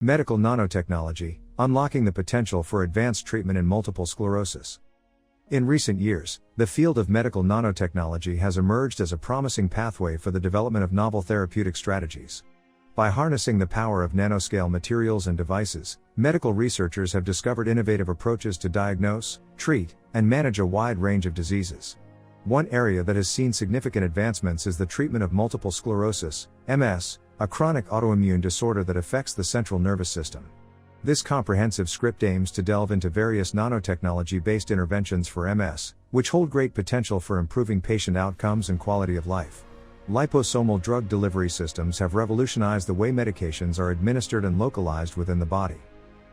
Medical nanotechnology, unlocking the potential for advanced treatment in multiple sclerosis. In recent years, the field of medical nanotechnology has emerged as a promising pathway for the development of novel therapeutic strategies. By harnessing the power of nanoscale materials and devices, medical researchers have discovered innovative approaches to diagnose, treat, and manage a wide range of diseases. One area that has seen significant advancements is the treatment of multiple sclerosis, MS, a chronic autoimmune disorder that affects the central nervous system. This comprehensive script aims to delve into various nanotechnology-based interventions for MS, which hold great potential for improving patient outcomes and quality of life. Liposomal drug delivery systems have revolutionized the way medications are administered and localized within the body.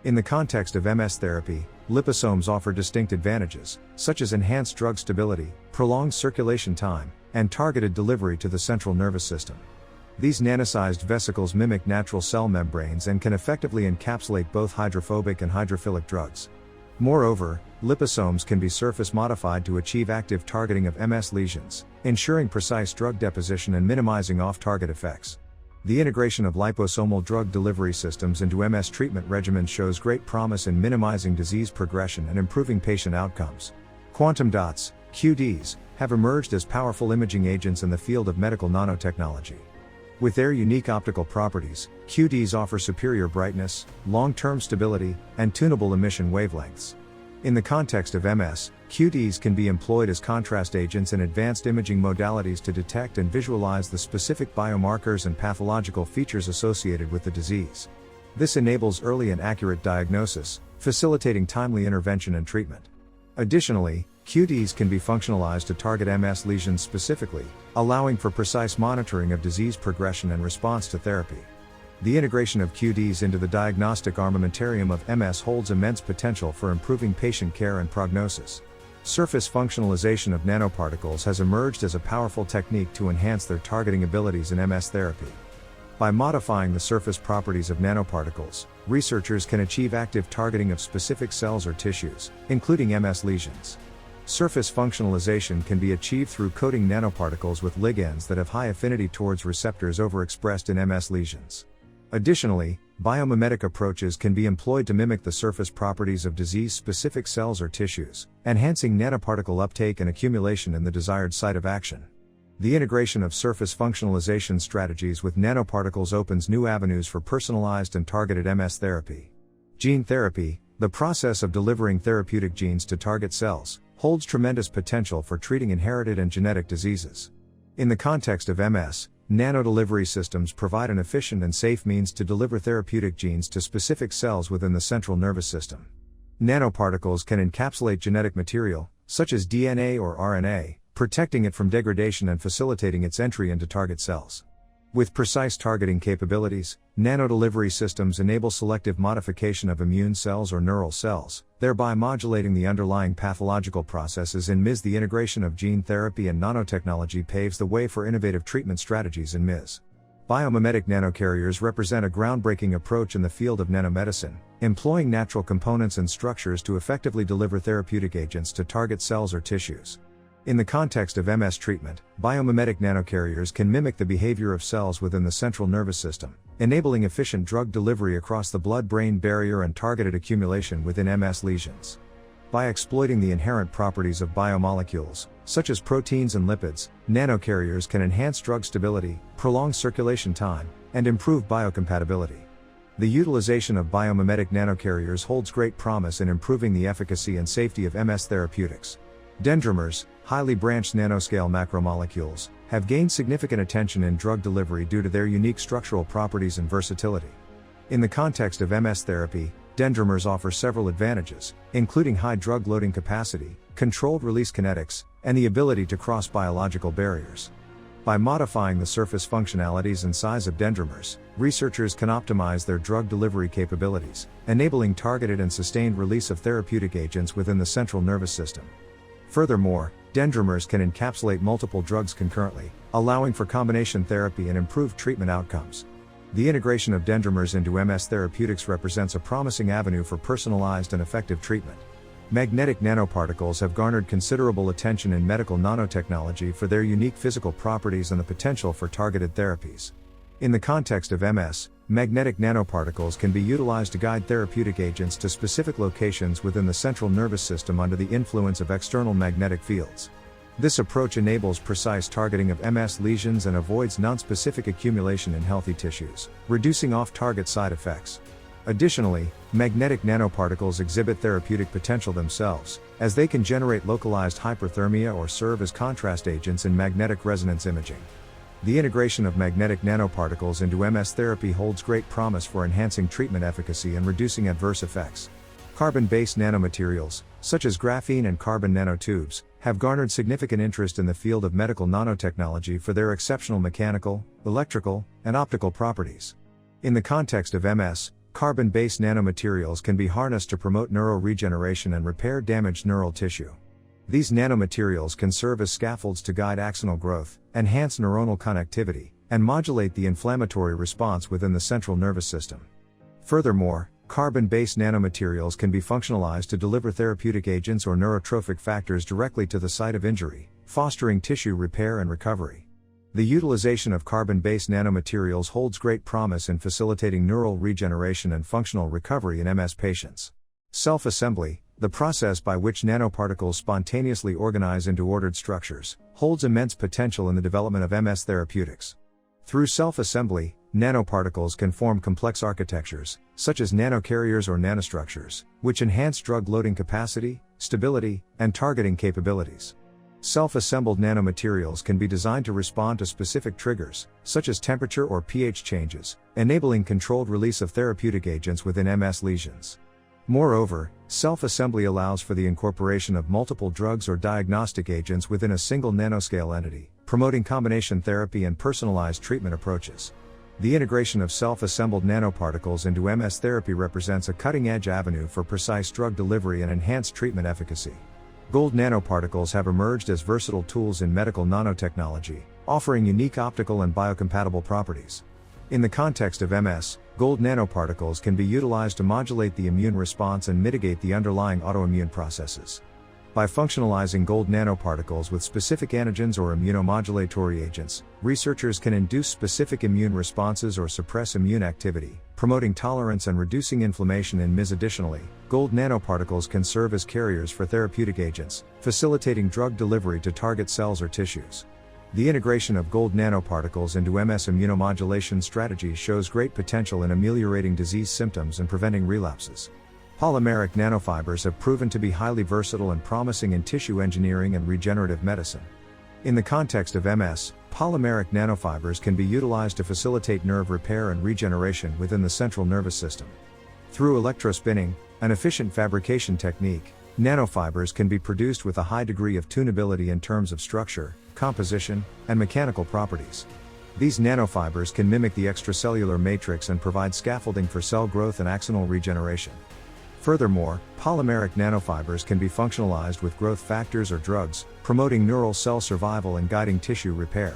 In the context of MS therapy, liposomes offer distinct advantages, such as enhanced drug stability, prolonged circulation time, and targeted delivery to the central nervous system. These nanosized vesicles mimic natural cell membranes and can effectively encapsulate both hydrophobic and hydrophilic drugs. Moreover, liposomes can be surface modified to achieve active targeting of MS lesions, ensuring precise drug deposition and minimizing off-target effects. The integration of liposomal drug delivery systems into MS treatment regimens shows great promise in minimizing disease progression and improving patient outcomes. Quantum dots, QDs, have emerged as powerful imaging agents in the field of medical nanotechnology. With their unique optical properties, QDs offer superior brightness, long-term stability, and tunable emission wavelengths. In the context of MS, QDs can be employed as contrast agents in advanced imaging modalities to detect and visualize the specific biomarkers and pathological features associated with the disease. This enables early and accurate diagnosis, facilitating timely intervention and treatment. Additionally, QDs can be functionalized to target MS lesions specifically, allowing for precise monitoring of disease progression and response to therapy. The integration of QDs into the diagnostic armamentarium of MS holds immense potential for improving patient care and prognosis. Surface functionalization of nanoparticles has emerged as a powerful technique to enhance their targeting abilities in MS therapy. By modifying the surface properties of nanoparticles, researchers can achieve active targeting of specific cells or tissues, including MS lesions. Surface functionalization can be achieved through coating nanoparticles with ligands that have high affinity towards receptors overexpressed in MS lesions. Additionally, biomimetic approaches can be employed to mimic the surface properties of disease-specific cells or tissues, enhancing nanoparticle uptake and accumulation in the desired site of action. The integration of surface functionalization strategies with nanoparticles opens new avenues for personalized and targeted MS therapy. Gene therapy, the process of delivering therapeutic genes to target cells, holds tremendous potential for treating inherited and genetic diseases. In the context of MS, nanodelivery systems provide an efficient and safe means to deliver therapeutic genes to specific cells within the central nervous system. Nanoparticles can encapsulate genetic material, such as DNA or RNA, protecting it from degradation and facilitating its entry into target cells. With precise targeting capabilities, nanodelivery systems enable selective modification of immune cells or neural cells, thereby modulating the underlying pathological processes in MS. The integration of gene therapy and nanotechnology paves the way for innovative treatment strategies in MS. Biomimetic nanocarriers represent a groundbreaking approach in the field of nanomedicine, employing natural components and structures to effectively deliver therapeutic agents to target cells or tissues. In the context of MS treatment, biomimetic nanocarriers can mimic the behavior of cells within the central nervous system, enabling efficient drug delivery across the blood-brain barrier and targeted accumulation within MS lesions. By exploiting the inherent properties of biomolecules, such as proteins and lipids, nanocarriers can enhance drug stability, prolong circulation time, and improve biocompatibility. The utilization of biomimetic nanocarriers holds great promise in improving the efficacy and safety of MS therapeutics. Dendrimers, highly branched nanoscale macromolecules, have gained significant attention in drug delivery due to their unique structural properties and versatility. In the context of MS therapy, dendrimers offer several advantages, including high drug loading capacity, controlled release kinetics, and the ability to cross biological barriers. By modifying the surface functionalities and size of dendrimers, researchers can optimize their drug delivery capabilities, enabling targeted and sustained release of therapeutic agents within the central nervous system. Furthermore, dendrimers can encapsulate multiple drugs concurrently, allowing for combination therapy and improved treatment outcomes. The integration of dendrimers into MS therapeutics represents a promising avenue for personalized and effective treatment. Magnetic nanoparticles have garnered considerable attention in medical nanotechnology for their unique physical properties and the potential for targeted therapies. In the context of MS, magnetic nanoparticles can be utilized to guide therapeutic agents to specific locations within the central nervous system under the influence of external magnetic fields. This approach enables precise targeting of MS lesions and avoids nonspecific accumulation in healthy tissues, reducing off-target side effects. Additionally, magnetic nanoparticles exhibit therapeutic potential themselves, as they can generate localized hyperthermia or serve as contrast agents in magnetic resonance imaging. The integration of magnetic nanoparticles into MS therapy holds great promise for enhancing treatment efficacy and reducing adverse effects. Carbon-based nanomaterials, such as graphene and carbon nanotubes, have garnered significant interest in the field of medical nanotechnology for their exceptional mechanical, electrical, and optical properties. In the context of MS, carbon-based nanomaterials can be harnessed to promote neural regeneration and repair damaged neural tissue. These nanomaterials can serve as scaffolds to guide axonal growth, enhance neuronal connectivity, and modulate the inflammatory response within the central nervous system. Furthermore, carbon-based nanomaterials can be functionalized to deliver therapeutic agents or neurotrophic factors directly to the site of injury, fostering tissue repair and recovery. The utilization of carbon-based nanomaterials holds great promise in facilitating neural regeneration and functional recovery in MS patients. Selfassembly, the process by which nanoparticles spontaneously organize into ordered structures, holds immense potential in the development of MS therapeutics. Through self-assembly, nanoparticles can form complex architectures, such as nanocarriers or nanostructures, which enhance drug loading capacity, stability, and targeting capabilities. Self-assembled nanomaterials can be designed to respond to specific triggers, such as temperature or pH changes, enabling controlled release of therapeutic agents within MS lesions. Moreover, self-assembly allows for the incorporation of multiple drugs or diagnostic agents within a single nanoscale entity, promoting combination therapy and personalized treatment approaches. The integration of self-assembled nanoparticles into MS therapy represents a cutting-edge avenue for precise drug delivery and enhanced treatment efficacy. Gold nanoparticles have emerged as versatile tools in medical nanotechnology, offering unique optical and biocompatible properties. In the context of MS, gold nanoparticles can be utilized to modulate the immune response and mitigate the underlying autoimmune processes. By functionalizing gold nanoparticles with specific antigens or immunomodulatory agents, researchers can induce specific immune responses or suppress immune activity, promoting tolerance and reducing inflammation in MS. Additionally, gold nanoparticles can serve as carriers for therapeutic agents, facilitating drug delivery to target cells or tissues. The integration of gold nanoparticles into MS immunomodulation strategies shows great potential in ameliorating disease symptoms and preventing relapses. Polymeric nanofibers have proven to be highly versatile and promising in tissue engineering and regenerative medicine. In the context of MS, polymeric nanofibers can be utilized to facilitate nerve repair and regeneration within the central nervous system. Through electrospinning, an efficient fabrication technique, nanofibers can be produced with a high degree of tunability in terms of structure, composition, and mechanical properties. These nanofibers can mimic the extracellular matrix and provide scaffolding for cell growth and axonal regeneration. Furthermore, polymeric nanofibers can be functionalized with growth factors or drugs, promoting neural cell survival and guiding tissue repair.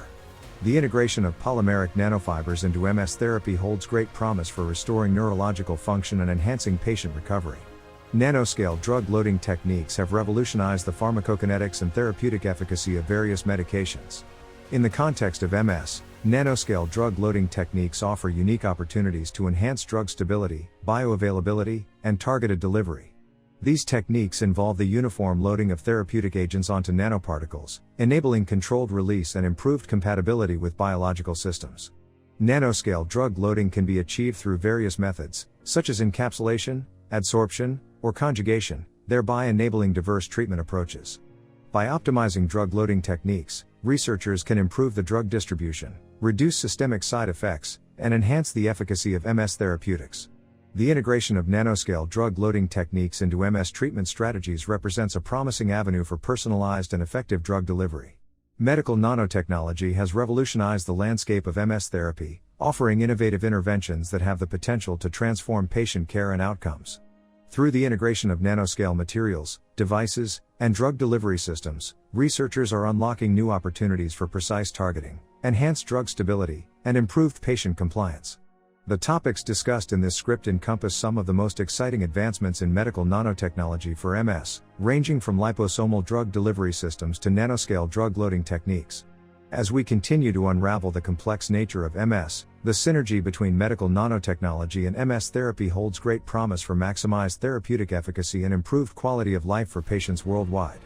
The integration of polymeric nanofibers into MS therapy holds great promise for restoring neurological function and enhancing patient recovery. Nanoscale drug loading techniques have revolutionized the pharmacokinetics and therapeutic efficacy of various medications. In the context of MS, nanoscale drug loading techniques offer unique opportunities to enhance drug stability, bioavailability, and targeted delivery. These techniques involve the uniform loading of therapeutic agents onto nanoparticles, enabling controlled release and improved compatibility with biological systems. Nanoscale drug loading can be achieved through various methods, such as encapsulation, adsorption, or conjugation, thereby enabling diverse treatment approaches. By optimizing drug loading techniques, researchers can improve the drug distribution, reduce systemic side effects, and enhance the efficacy of MS therapeutics. The integration of nanoscale drug loading techniques into MS treatment strategies represents a promising avenue for personalized and effective drug delivery. Medical nanotechnology has revolutionized the landscape of MS therapy, offering innovative interventions that have the potential to transform patient care and outcomes. Through the integration of nanoscale materials, devices, and drug delivery systems, researchers are unlocking new opportunities for precise targeting, enhanced drug stability, and improved patient compliance. The topics discussed in this script encompass some of the most exciting advancements in medical nanotechnology for MS, ranging from liposomal drug delivery systems to nanoscale drug loading techniques. As we continue to unravel the complex nature of MS, The synergy between medical nanotechnology and MS therapy holds great promise for maximized therapeutic efficacy and improved quality of life for patients worldwide.